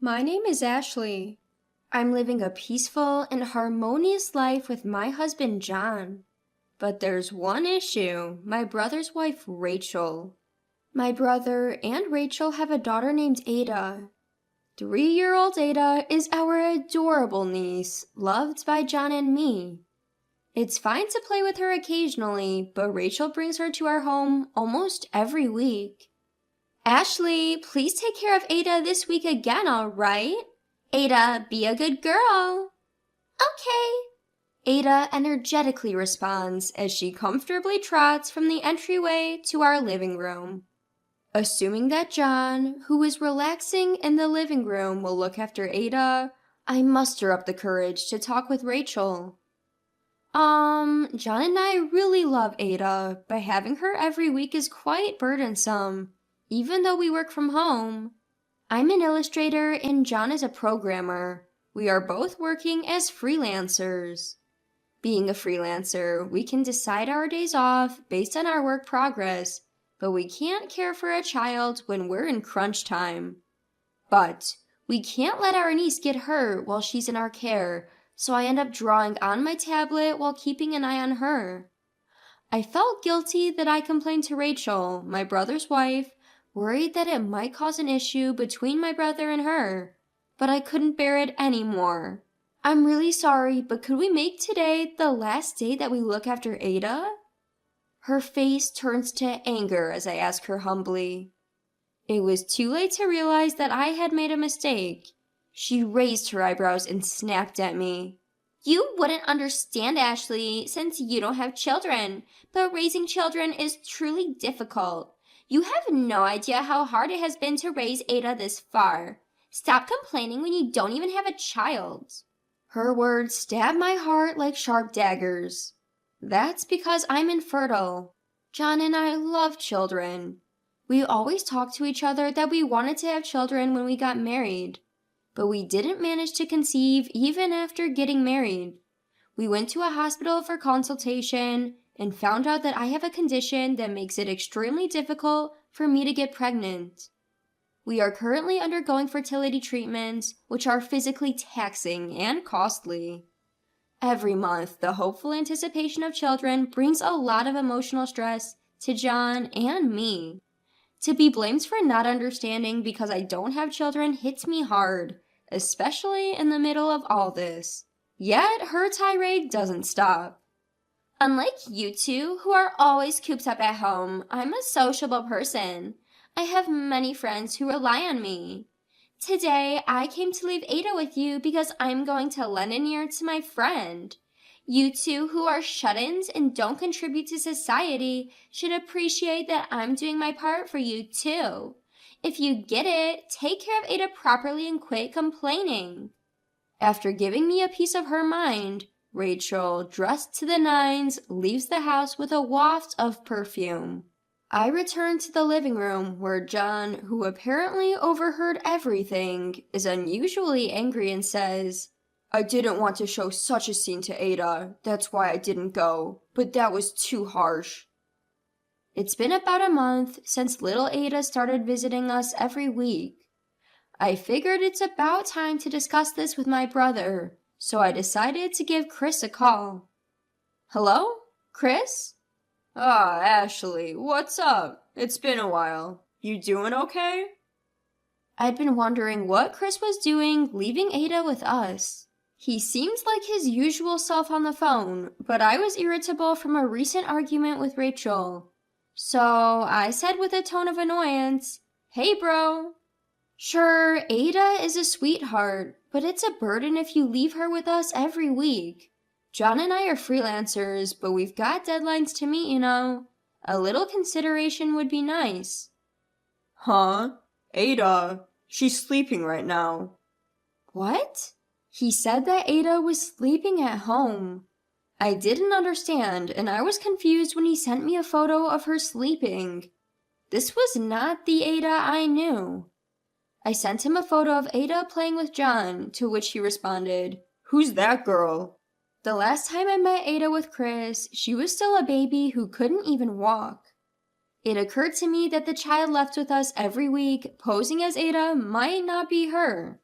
My name is Ashley. I'm living a peaceful and harmonious life with my husband, John. But there's one issue, my brother's wife, Rachel. My brother and Rachel have a daughter named Ada. 3-year-old Ada is our adorable niece, loved by John and me. It's fine to play with her occasionally, but Rachel brings her to our home almost every week. Ashley, please take care of Ada this week again, all right? Ada, be a good girl. Okay. Ada energetically responds as she comfortably trots from the entryway to our living room. Assuming that John, who is relaxing in the living room, will look after Ada, I muster up the courage to talk with Rachel. John and I really love Ada, but having her every week is quite burdensome, even though we work from home. I'm an illustrator and John is a programmer. We are both working as freelancers. Being a freelancer, we can decide our days off based on our work progress, but we can't care for a child when we're in crunch time. But we can't let our niece get hurt while she's in our care, so I end up drawing on my tablet while keeping an eye on her. I felt guilty that I complained to Rachel, my brother's wife, worried that it might cause an issue between my brother and her, but I couldn't bear it anymore. I'm really sorry, but could we make today the last day that we look after Ada? Her face turns to anger as I ask her humbly. It was too late to realize that I had made a mistake. She raised her eyebrows and snapped at me. You wouldn't understand, Ashley, since you don't have children, but raising children is truly difficult. You have no idea how hard it has been to raise Ada this far. Stop complaining when you don't even have a child. Her words stab my heart like sharp daggers. That's because I'm infertile. John and I love children. We always talked to each other that we wanted to have children when we got married, but we didn't manage to conceive even after getting married. We went to a hospital for consultation and found out that I have a condition that makes it extremely difficult for me to get pregnant. We are currently undergoing fertility treatments, which are physically taxing and costly. Every month, the hopeful anticipation of children brings a lot of emotional stress to John and me. To be blamed for not understanding because I don't have children hits me hard, especially in the middle of all this. Yet her tirade doesn't stop. Unlike you two, who are always cooped up at home, I'm a sociable person. I have many friends who rely on me. Today, I came to leave Ada with you because I'm going to lend an ear to my friend. You two who are shut-ins and don't contribute to society should appreciate that I'm doing my part for you too. If you get it, take care of Ada properly and quit complaining. After giving me a piece of her mind, Rachel, dressed to the nines, leaves the house with a waft of perfume. I return to the living room where John, who apparently overheard everything, is unusually angry and says, I didn't want to show such a scene to Ada, that's why I didn't go, but that was too harsh. It's been about a month since little Ada started visiting us every week. I figured it's about time to discuss this with my brother, so I decided to give Chris a call. Hello? Chris? Ah, Ashley, what's up? It's been a while. You doing okay? I'd been wondering what Chris was doing leaving Ada with us. He seemed like his usual self on the phone, but I was irritable from a recent argument with Rachel. So I said with a tone of annoyance, Hey bro. Sure, Ada is a sweetheart, but it's a burden if you leave her with us every week. John and I are freelancers, but we've got deadlines to meet, you know. A little consideration would be nice. Huh? Ada, she's sleeping right now. What? He said that Ada was sleeping at home. I didn't understand, and I was confused when he sent me a photo of her sleeping. This was not the Ada I knew. I sent him a photo of Ada playing with John, to which he responded, Who's that girl? The last time I met Ada with Chris, she was still a baby who couldn't even walk. It occurred to me that the child left with us every week, posing as Ada, might not be her.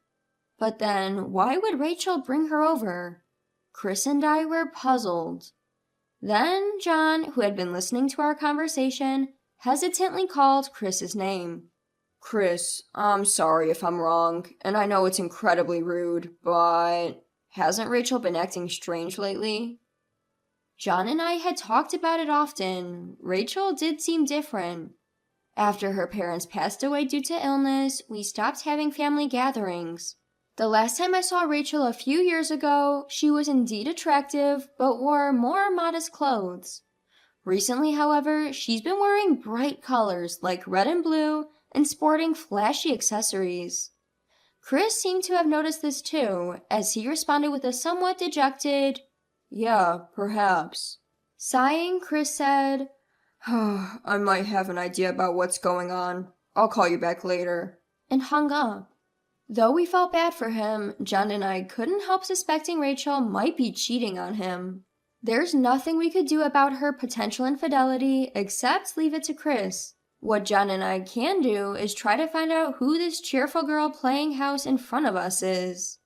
But then, why would Rachel bring her over? Chris and I were puzzled. Then John, who had been listening to our conversation, hesitantly called Chris's name. Chris, I'm sorry if I'm wrong, and I know it's incredibly rude, but hasn't Rachel been acting strange lately? John and I had talked about it often. Rachel did seem different. After her parents passed away due to illness, we stopped having family gatherings. The last time I saw Rachel a few years ago, she was indeed attractive, but wore more modest clothes. Recently, however, she's been wearing bright colors like red and blue and sporting flashy accessories. Chris seemed to have noticed this too, as he responded with a somewhat dejected, "Yeah, perhaps." Sighing, Chris said, "I might have an idea about what's going on. I'll call you back later," and hung up. Though we felt bad for him, John and I couldn't help suspecting Rachel might be cheating on him. There's nothing we could do about her potential infidelity except leave it to Chris. What John and I can do is try to find out who this cheerful girl playing house in front of us is.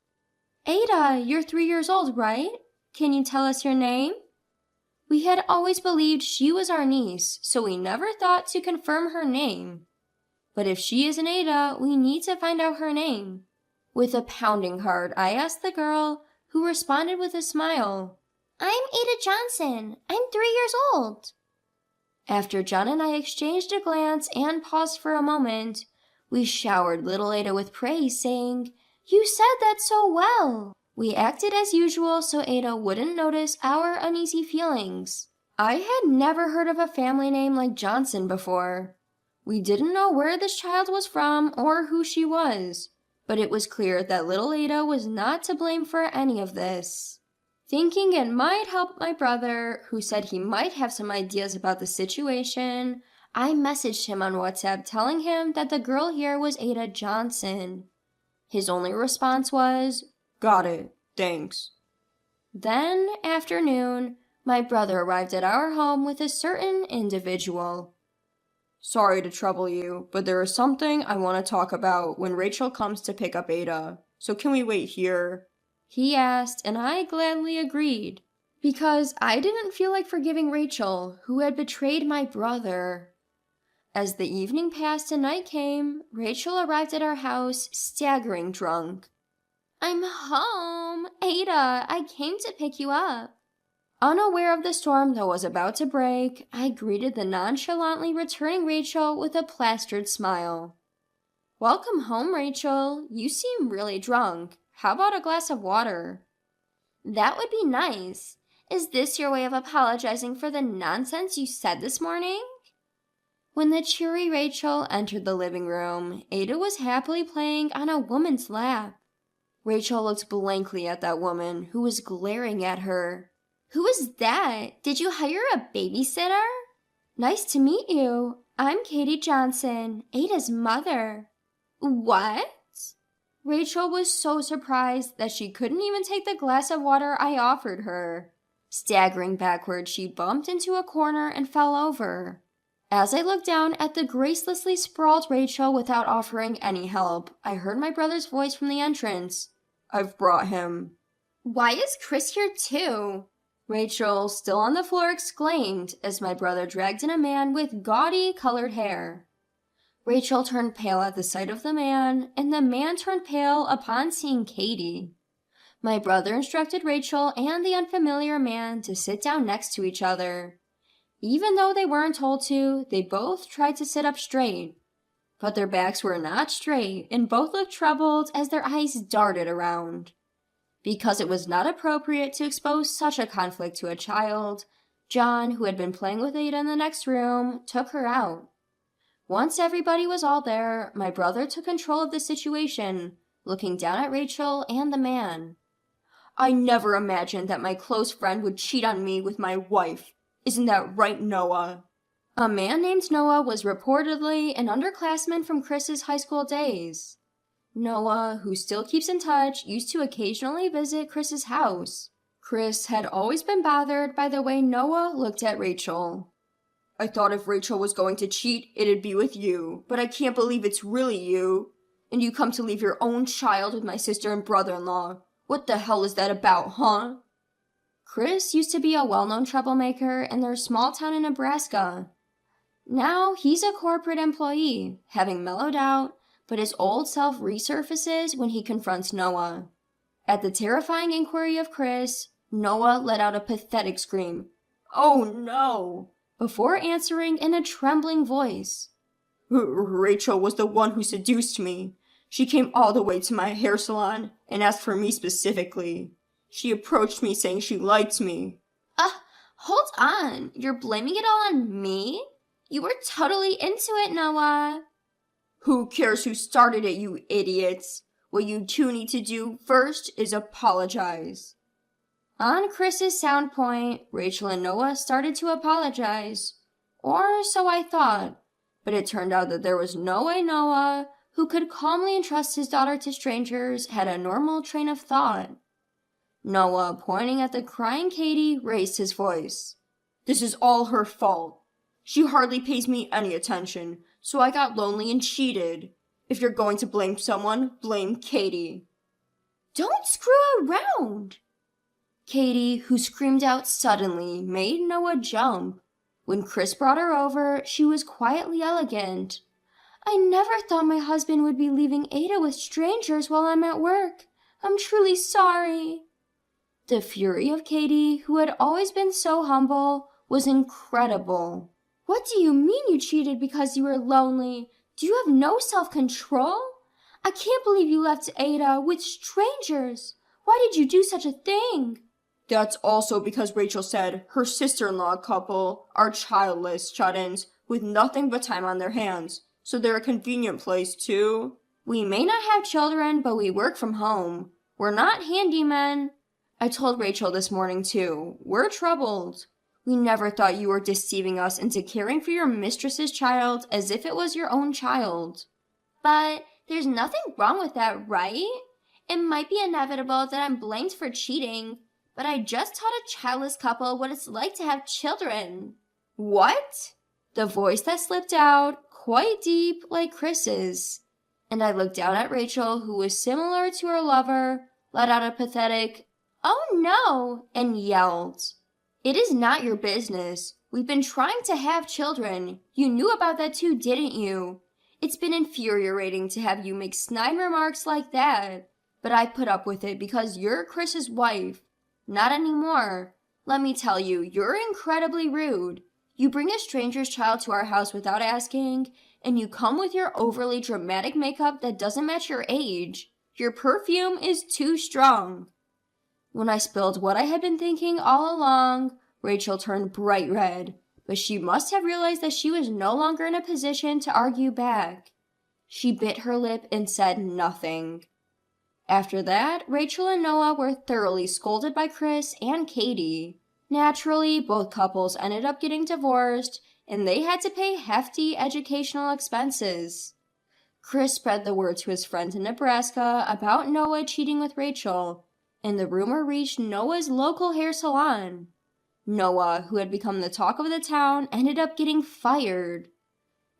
Ada, you're 3 years old, right? Can you tell us your name? We had always believed she was our niece, so we never thought to confirm her name. But if she is an Ada, we need to find out her name. With a pounding heart, I asked the girl, who responded with a smile. I'm Ada Johnson. I'm 3 years old. After John and I exchanged a glance and paused for a moment, we showered little Ada with praise, saying, You said that so well. We acted as usual so Ada wouldn't notice our uneasy feelings. I had never heard of a family name like Johnson before. We didn't know where this child was from or who she was, but it was clear that little Ada was not to blame for any of this. Thinking it might help my brother, who said he might have some ideas about the situation, I messaged him on WhatsApp telling him that the girl here was Ada Johnson. His only response was, "Got it, thanks." Then, afternoon, my brother arrived at our home with a certain individual. "Sorry to trouble you, but there is something I want to talk about when Rachel comes to pick up Ada. So can we wait here?" He asked, and I gladly agreed, because I didn't feel like forgiving Rachel, who had betrayed my brother. As the evening passed and night came, Rachel arrived at our house, staggering drunk. I'm home. Ada, I came to pick you up. Unaware of the storm that was about to break, I greeted the nonchalantly returning Rachel with a plastered smile. Welcome home, Rachel. You seem really drunk. How about a glass of water? That would be nice. Is this your way of apologizing for the nonsense you said this morning? When the cheery Rachel entered the living room, Ada was happily playing on a woman's lap. Rachel looked blankly at that woman, who was glaring at her. Who is that? Did you hire a babysitter? Nice to meet you. I'm Katie Johnson, Ada's mother. What? Rachel was so surprised that she couldn't even take the glass of water I offered her. Staggering backward, she bumped into a corner and fell over. As I looked down at the gracelessly sprawled Rachel without offering any help, I heard my brother's voice from the entrance. "I've brought him." Why is Chris here too? Rachel, still on the floor, exclaimed as my brother dragged in a man with gaudy colored hair. Rachel turned pale at the sight of the man, and the man turned pale upon seeing Katie. My brother instructed Rachel and the unfamiliar man to sit down next to each other. Even though they weren't told to, they both tried to sit up straight. But their backs were not straight, and both looked troubled as their eyes darted around. Because it was not appropriate to expose such a conflict to a child, John, who had been playing with Ada in the next room, took her out. Once everybody was all there, my brother took control of the situation, looking down at Rachel and the man. "I never imagined that my close friend would cheat on me with my wife. Isn't that right, Noah?" A man named Noah was reportedly an underclassman from Chris's high school days. Noah, who still keeps in touch, used to occasionally visit Chris's house. Chris had always been bothered by the way Noah looked at Rachel. "I thought if Rachel was going to cheat, it'd be with you, but I can't believe it's really you. and you come to leave your own child with my sister and brother-in-law. What the hell is that about, huh? Chris used to be a well-known troublemaker in their small town in Nebraska. Now he's a corporate employee, having mellowed out, but his old self resurfaces when he confronts Noah. At the terrifying inquiry of Chris, Noah let out a pathetic scream, "Oh no!" before answering in a trembling voice. Rachel was the one who seduced me. She came all the way to my hair salon and asked for me specifically. She approached me saying she liked me. Hold on. You're blaming it all on me? You were totally into it, Noah. Who cares who started it, you idiots? What you two need to do first is apologize. On Chris's sound point, Rachel and Noah started to apologize. Or so I thought. But it turned out that there was no way Noah, who could calmly entrust his daughter to strangers, had a normal train of thought. Noah, pointing at the crying Katie, raised his voice. This is all her fault. She hardly pays me any attention, so I got lonely and cheated. If you're going to blame someone, blame Katie. Don't screw around! Katie, who screamed out suddenly, made Noah jump. When Chris brought her over, she was quietly elegant. I never thought my husband would be leaving Ada with strangers while I'm at work. I'm truly sorry. The fury of Katie, who had always been so humble, was incredible. What do you mean you cheated because you were lonely? Do you have no self-control? I can't believe you left Ada with strangers. Why did you do such a thing? That's also because Rachel said her sister-in-law couple are childless shut-ins with nothing but time on their hands, so they're a convenient place too. We may not have children, but we work from home. We're not handymen. I told Rachel this morning too. We're troubled. We never thought you were deceiving us into caring for your mistress's child as if it was your own child. But there's nothing wrong with that, right? It might be inevitable that I'm blamed for cheating, but I just taught a childless couple what it's like to have children. What? The voice that slipped out, quite deep like Chris's. And I looked down at Rachel, who was similar to her lover, let out a pathetic, "Oh no," and yelled. It is not your business. We've been trying to have children. You knew about that too, didn't you? It's been infuriating to have you make snide remarks like that. But I put up with it because you're Chris's wife. Not anymore. Let me tell you, you're incredibly rude. You bring a stranger's child to our house without asking, and you come with your overly dramatic makeup that doesn't match your age. Your perfume is too strong. When I spilled what I had been thinking all along, Rachel turned bright red, but she must have realized that she was no longer in a position to argue back. She bit her lip and said nothing. After that, Rachel and Noah were thoroughly scolded by Chris and Katie. Naturally, both couples ended up getting divorced, and they had to pay hefty educational expenses. Chris spread the word to his friends in Nebraska about Noah cheating with Rachel, and the rumor reached Noah's local hair salon. Noah, who had become the talk of the town, ended up getting fired.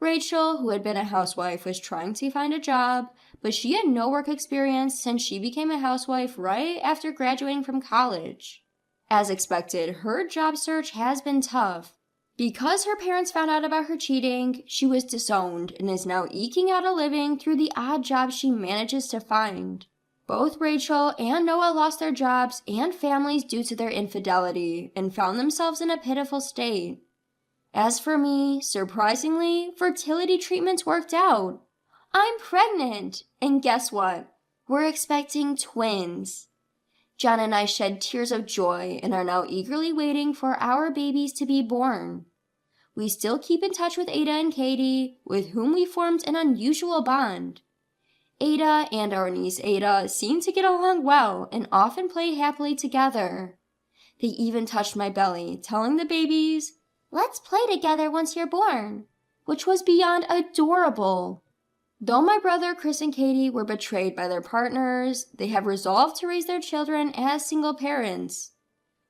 Rachel, who had been a housewife, was trying to find a job, but she had no work experience since she became a housewife right after graduating from college. As expected, her job search has been tough. Because her parents found out about her cheating, she was disowned and is now eking out a living through the odd jobs she manages to find. Both Rachel and Noah lost their jobs and families due to their infidelity and found themselves in a pitiful state. As for me, surprisingly, fertility treatments worked out. I'm pregnant, and guess what? We're expecting twins. John and I shed tears of joy and are now eagerly waiting for our babies to be born. We still keep in touch with Ada and Katie, with whom we formed an unusual bond. Ada and our niece Ada seem to get along well and often play happily together. They even touched my belly, telling the babies, "Let's play together once you're born," which was beyond adorable. Though my brother Chris and Katie were betrayed by their partners, they have resolved to raise their children as single parents.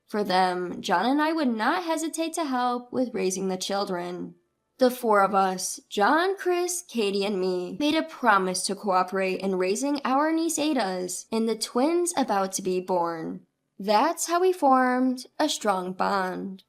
For them, John and I would not hesitate to help with raising the children. The four of us, John, Chris, Katie, and me, made a promise to cooperate in raising our niece Ada's and the twins about to be born. That's how we formed a strong bond.